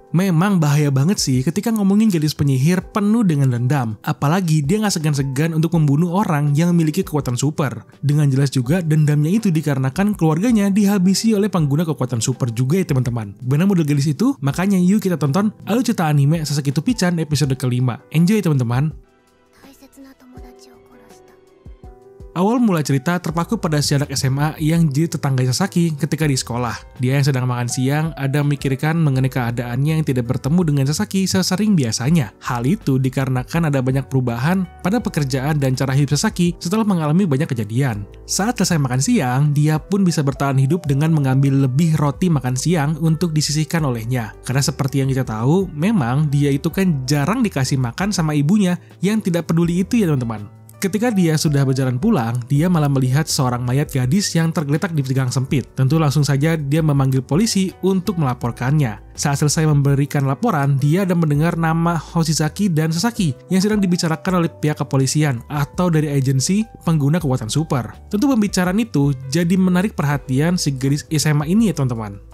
Memang bahaya banget sih ketika ngomongin gadis penyihir penuh dengan dendam. Apalagi dia nggak segan-segan untuk membunuh orang yang memiliki kekuatan super. Dengan jelas juga dendamnya itu dikarenakan keluarganya dihabisi oleh pengguna kekuatan super juga ya teman-teman. Benar model gadis itu? Makanya yuk kita tonton alur cerita anime Sasaki to Pichan episode kelima. Enjoy teman-teman. Awal mula cerita terpaku pada si anak SMA yang jadi tetangga Sasaki ketika di sekolah. Dia yang sedang makan siang ada memikirkan mengenai keadaannya yang tidak bertemu dengan Sasaki sesering biasanya. Hal itu dikarenakan ada banyak perubahan pada pekerjaan dan cara hidup Sasaki setelah mengalami banyak kejadian. Saat selesai makan siang, dia pun bisa bertahan hidup dengan mengambil lebih roti makan siang untuk disisihkan olehnya. Karena seperti yang kita tahu, memang dia itu kan jarang dikasih makan sama ibunya yang tidak peduli itu ya teman-teman. Ketika dia sudah berjalan pulang, dia malah melihat seorang mayat gadis yang tergeletak di gang sempit. Tentu langsung saja dia memanggil polisi untuk melaporkannya. Saat selesai memberikan laporan, dia ada mendengar nama Hoshizaki dan Sasaki yang sedang dibicarakan oleh pihak kepolisian atau dari agensi pengguna kekuatan super. Tentu pembicaraan itu jadi menarik perhatian si gadis SMA ini ya teman-teman.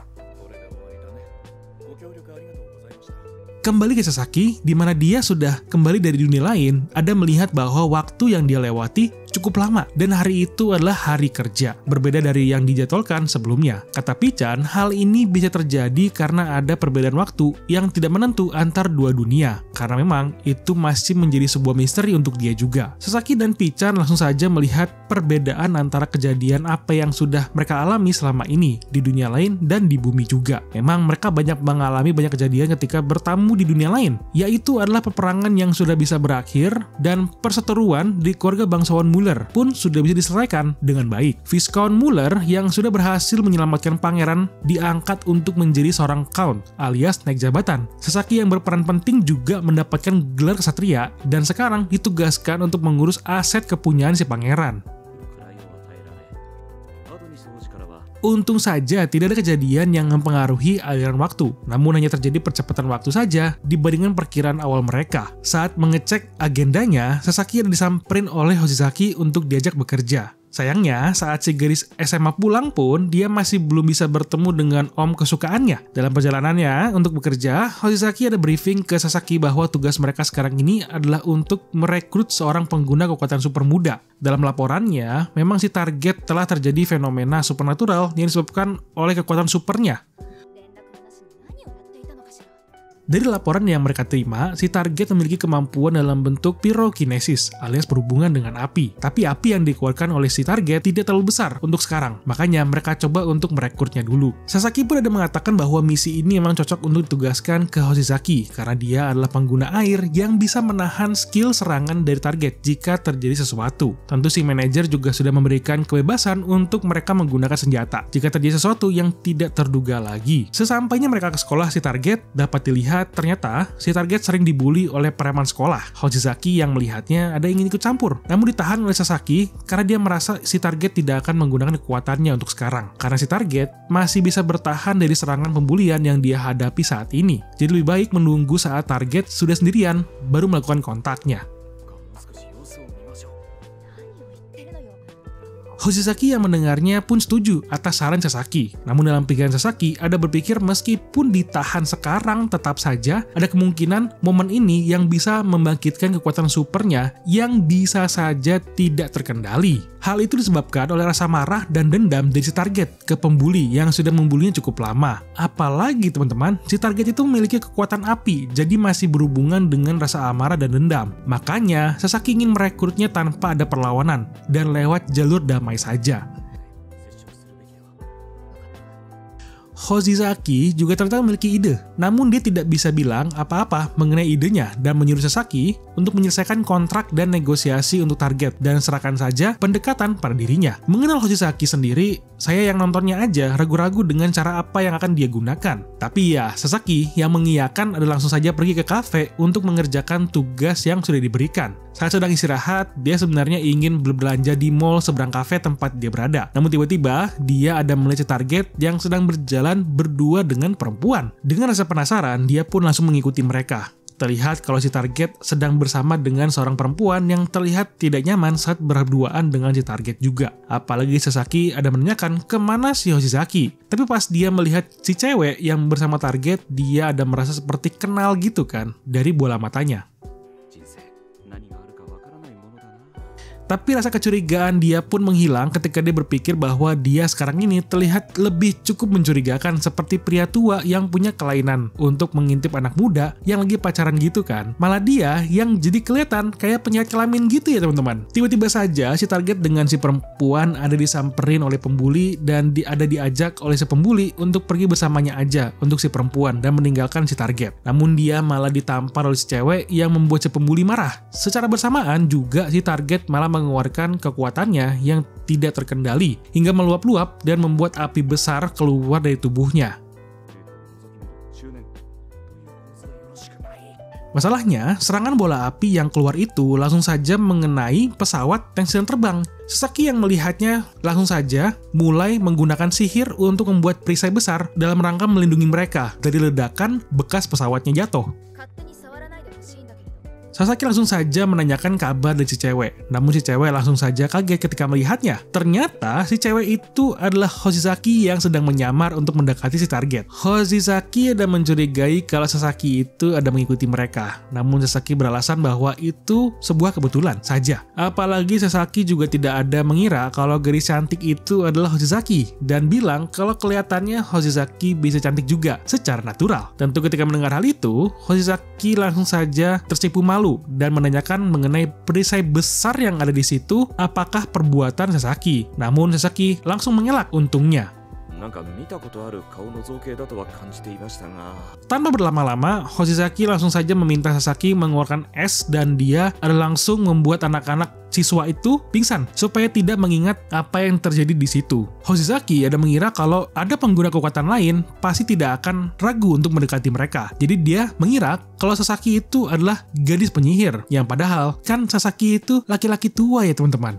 Kembali ke Sasaki, di mana dia sudah kembali dari dunia lain, ada melihat bahwa waktu yang dia lewati cukup lama dan hari itu adalah hari kerja, berbeda dari yang dijadwalkan sebelumnya. Kata Pichan, hal ini bisa terjadi karena ada perbedaan waktu yang tidak menentu antar dua dunia, karena memang itu masih menjadi sebuah misteri untuk dia juga. Sasaki dan Pichan langsung saja melihat perbedaan antara kejadian apa yang sudah mereka alami selama ini di dunia lain dan di bumi juga. Memang mereka banyak mengalami banyak kejadian ketika bertamu di dunia lain, yaitu adalah peperangan yang sudah bisa berakhir dan perseteruan di keluarga bangsawan Muller pun sudah bisa diselesaikan dengan baik. Viscount Muller yang sudah berhasil menyelamatkan pangeran diangkat untuk menjadi seorang count alias naik jabatan. Sasaki yang berperan penting juga mendapatkan gelar kesatria dan sekarang ditugaskan untuk mengurus aset kepunyaan si pangeran. Untung saja tidak ada kejadian yang mempengaruhi aliran waktu, namun hanya terjadi percepatan waktu saja dibandingkan perkiraan awal mereka. Saat mengecek agendanya, Sasaki disamperin oleh Hoshizaki untuk diajak bekerja. Sayangnya, saat si gadis SMA pulang pun, dia masih belum bisa bertemu dengan om kesukaannya. Dalam perjalanannya untuk bekerja, Hoshizaki ada briefing ke Sasaki bahwa tugas mereka sekarang ini adalah untuk merekrut seorang pengguna kekuatan super muda. Dalam laporannya, memang si target telah terjadi fenomena supernatural yang disebabkan oleh kekuatan supernya. Dari laporan yang mereka terima, si target memiliki kemampuan dalam bentuk pyrokinesis alias berhubungan dengan api. Tapi api yang dikeluarkan oleh si target tidak terlalu besar untuk sekarang, makanya mereka coba untuk merekrutnya dulu. Sasaki pun ada mengatakan bahwa misi ini memang cocok untuk ditugaskan ke Hoshizaki karena dia adalah pengguna air yang bisa menahan skill serangan dari target jika terjadi sesuatu. Tentu si manajer juga sudah memberikan kebebasan untuk mereka menggunakan senjata jika terjadi sesuatu yang tidak terduga lagi. Sesampainya mereka ke sekolah si target, dapat dilihat ternyata si target sering dibully oleh preman sekolah. Hoshizaki yang melihatnya ada ingin ikut campur, namun ditahan oleh Sasaki karena dia merasa si target tidak akan menggunakan kekuatannya untuk sekarang. Karena si target masih bisa bertahan dari serangan pembulian yang dia hadapi saat ini. Jadi lebih baik menunggu saat target sudah sendirian baru melakukan kontaknya. Hoshizaki yang mendengarnya pun setuju atas saran Sasaki. Namun dalam pikiran Sasaki ada berpikir meskipun ditahan sekarang tetap saja ada kemungkinan momen ini yang bisa membangkitkan kekuatan supernya yang bisa saja tidak terkendali. Hal itu disebabkan oleh rasa marah dan dendam dari si target ke pembuli yang sudah membulinya cukup lama. Apalagi teman-teman, si target itu memiliki kekuatan api, jadi masih berhubungan dengan rasa amarah dan dendam. Makanya, Sasaki ingin merekrutnya tanpa ada perlawanan dan lewat jalur damai saja. Hoshizaki juga ternyata memiliki ide, namun dia tidak bisa bilang apa-apa mengenai idenya dan menyuruh Sasaki untuk menyelesaikan kontrak dan negosiasi untuk target dan serahkan saja pendekatan pada dirinya. Mengenal Hoshizaki sendiri, saya yang nontonnya aja ragu-ragu dengan cara apa yang akan dia gunakan. Tapi ya, Sasaki yang mengiyakan adalah langsung saja pergi ke kafe untuk mengerjakan tugas yang sudah diberikan. Saat sedang istirahat, dia sebenarnya ingin berbelanja di mall seberang kafe tempat dia berada. Namun tiba-tiba, dia ada melihat si target yang sedang berjalan berdua dengan perempuan. Dengan rasa penasaran, dia pun langsung mengikuti mereka. terlihat kalau si target sedang bersama dengan seorang perempuan yang terlihat tidak nyaman saat berduaan dengan si target juga. Apalagi Sasaki ada menanyakan kemana si Hoshizaki. Tapi pas dia melihat si cewek yang bersama target, dia ada merasa seperti kenal gitu kan dari bola matanya. Tapi rasa kecurigaan dia pun menghilang ketika dia berpikir bahwa dia sekarang ini terlihat lebih cukup mencurigakan seperti pria tua yang punya kelainan untuk mengintip anak muda yang lagi pacaran gitu kan. Malah dia yang jadi kelihatan kayak penyahat kelamin gitu ya teman-teman. Tiba-tiba saja si target dengan si perempuan ada disamperin oleh pembuli dan ada diajak oleh si pembuli untuk pergi bersamanya aja untuk si perempuan dan meninggalkan si target. Namun dia malah ditampar oleh si cewek yang membuat si pembuli marah. Secara bersamaan juga si target malah mengeluarkan kekuatannya yang tidak terkendali hingga meluap-luap dan membuat api besar keluar dari tubuhnya. Masalahnya, serangan bola api yang keluar itu langsung saja mengenai pesawat yang sedang terbang. Sasaki yang melihatnya langsung saja mulai menggunakan sihir untuk membuat perisai besar dalam rangka melindungi mereka dari ledakan bekas pesawatnya jatuh. Sasaki langsung saja menanyakan kabar dari si cewek. Namun si cewek langsung saja kaget ketika melihatnya. Ternyata si cewek itu adalah Hoshizaki yang sedang menyamar untuk mendekati si target. Hoshizaki ada mencurigai kalau Sasaki itu ada mengikuti mereka. Namun Sasaki beralasan bahwa itu sebuah kebetulan saja. Apalagi Sasaki juga tidak ada mengira kalau gadis cantik itu adalah Hoshizaki. Dan bilang kalau kelihatannya Hoshizaki bisa cantik juga secara natural. Tentu ketika mendengar hal itu, Hoshizaki langsung saja tersipu malu dan menanyakan mengenai perisai besar yang ada di situ apakah perbuatan Sasaki. Namun Sasaki langsung mengelak untungnya. Tanpa berlama-lama, Hoshizaki langsung saja meminta Sasaki mengeluarkan es dan dia ada langsung membuat anak-anak siswa itu pingsan supaya tidak mengingat apa yang terjadi di situ. Hoshizaki ada mengira kalau ada pengguna kekuatan lain pasti tidak akan ragu untuk mendekati mereka. Jadi dia mengira kalau Sasaki itu adalah gadis penyihir, yang padahal kan Sasaki itu laki-laki tua ya teman-teman.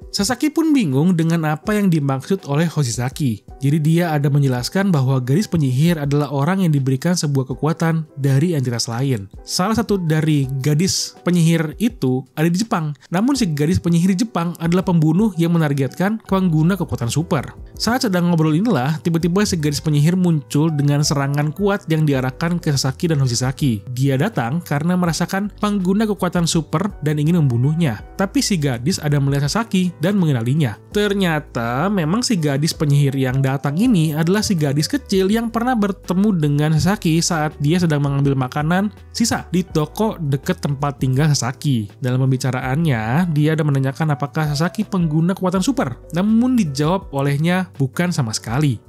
Sasaki pun bingung dengan apa yang dimaksud oleh Hoshizaki. Jadi dia ada menjelaskan bahwa gadis penyihir adalah orang yang diberikan sebuah kekuatan dari entitas lain. Salah satu dari gadis penyihir itu ada di Jepang. Namun si gadis penyihir di Jepang adalah pembunuh yang menargetkan pengguna kekuatan super. Saat sedang ngobrol inilah, tiba-tiba si gadis penyihir muncul dengan serangan kuat yang diarahkan ke Sasaki dan Hoshizaki. Dia datang karena merasakan pengguna kekuatan super dan ingin membunuhnya. Tapi si gadis ada melihat Sasaki dan mengenalinya. Ternyata memang si gadis penyihir yang datang ini adalah si gadis kecil yang pernah bertemu dengan Sasaki saat dia sedang mengambil makanan sisa di toko dekat tempat tinggal Sasaki. Dalam pembicaraannya, dia ada menanyakan apakah Sasaki pengguna kekuatan super. Namun dijawab olehnya bukan sama sekali.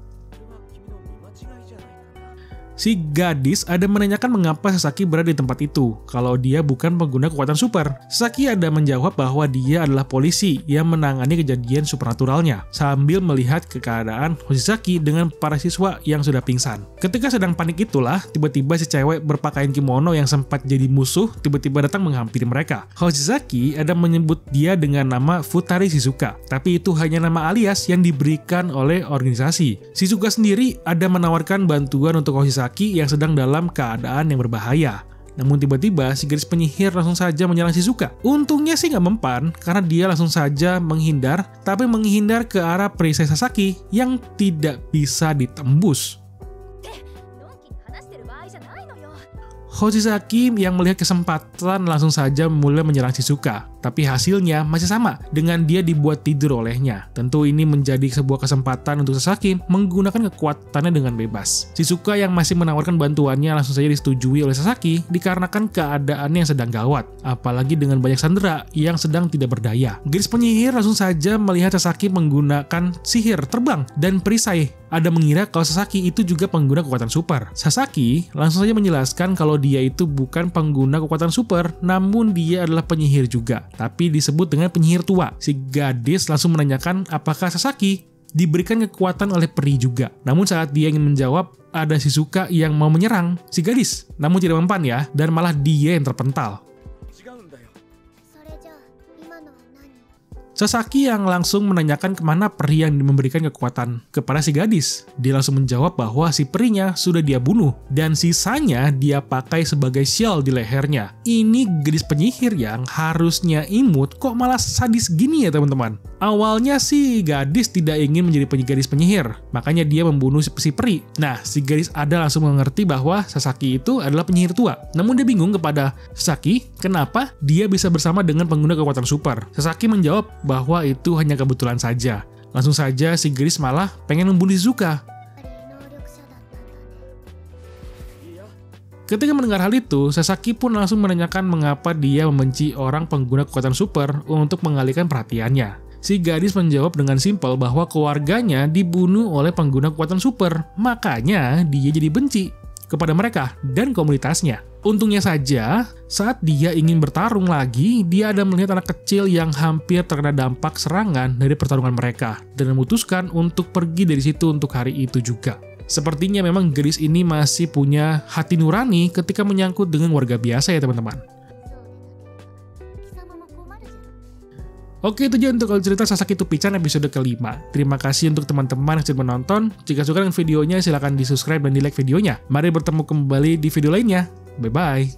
Si gadis ada menanyakan mengapa Sasaki berada di tempat itu, kalau dia bukan pengguna kekuatan super. Sasaki ada menjawab bahwa dia adalah polisi yang menangani kejadian supernaturalnya, sambil melihat keadaan Hoshizaki dengan para siswa yang sudah pingsan. Ketika sedang panik itulah, tiba-tiba si cewek berpakaian kimono yang sempat jadi musuh, tiba-tiba datang menghampiri mereka. Hoshizaki ada menyebut dia dengan nama Futari Shizuka, tapi itu hanya nama alias yang diberikan oleh organisasi. Shizuka sendiri ada menawarkan bantuan untuk Hoshizaki yang sedang dalam keadaan yang berbahaya. Namun tiba-tiba si gadis penyihir langsung saja menyerang Shizuka. Untungnya sih nggak mempan karena dia langsung saja menghindar, tapi menghindar ke arah perisai Sasaki yang tidak bisa ditembus. Hoshizaki yang melihat kesempatan langsung saja mulai menyerang Shizuka. Tapi hasilnya masih sama dengan dia dibuat tidur olehnya. Tentu ini menjadi sebuah kesempatan untuk Sasaki menggunakan kekuatannya dengan bebas. Shizuka yang masih menawarkan bantuannya langsung saja disetujui oleh Sasaki dikarenakan keadaannya yang sedang gawat. Apalagi dengan banyak sandera yang sedang tidak berdaya. Gadis penyihir langsung saja melihat Sasaki menggunakan sihir terbang dan perisai. Ada mengira kalau Sasaki itu juga pengguna kekuatan super. Sasaki langsung saja menjelaskan kalau dia itu bukan pengguna kekuatan super, namun dia adalah penyihir juga. Tapi disebut dengan penyihir tua. Si gadis langsung menanyakan apakah Sasaki diberikan kekuatan oleh peri juga. Namun saat dia ingin menjawab, ada Shizuka yang mau menyerang si gadis. Namun tidak mempan ya, dan malah dia yang terpental. Sasaki yang langsung menanyakan kemana peri yang memberikan kekuatan kepada si gadis. Dia langsung menjawab bahwa si perinya sudah dia bunuh dan sisanya dia pakai sebagai syal di lehernya. Ini gadis penyihir yang harusnya imut kok malah sadis gini ya teman-teman. Awalnya si gadis tidak ingin menjadi gadis penyihir, makanya dia membunuh si peri. Nah, si gadis ada langsung mengerti bahwa Sasaki itu adalah penyihir tua. Namun dia bingung kepada Sasaki kenapa dia bisa bersama dengan pengguna kekuatan super. Sasaki menjawab bahwa itu hanya kebetulan saja. Langsung saja si gadis malah pengen membunuh Shizuka. Ketika mendengar hal itu, Sasaki pun langsung menanyakan mengapa dia membenci orang pengguna kekuatan super untuk mengalihkan perhatiannya. Si gadis menjawab dengan simpel bahwa keluarganya dibunuh oleh pengguna kekuatan super, makanya dia jadi benci kepada mereka dan komunitasnya. Untungnya saja, saat dia ingin bertarung lagi, dia ada melihat anak kecil yang hampir terkena dampak serangan dari pertarungan mereka dan memutuskan untuk pergi dari situ untuk hari itu juga. Sepertinya memang gadis ini masih punya hati nurani ketika menyangkut dengan warga biasa ya teman-teman. Oke, itu aja untuk cerita Sasaki to Pichan episode kelima. Terima kasih untuk teman-teman yang sudah menonton. Jika suka dengan videonya, silahkan di subscribe dan di like videonya. Mari bertemu kembali di video lainnya. Bye-bye.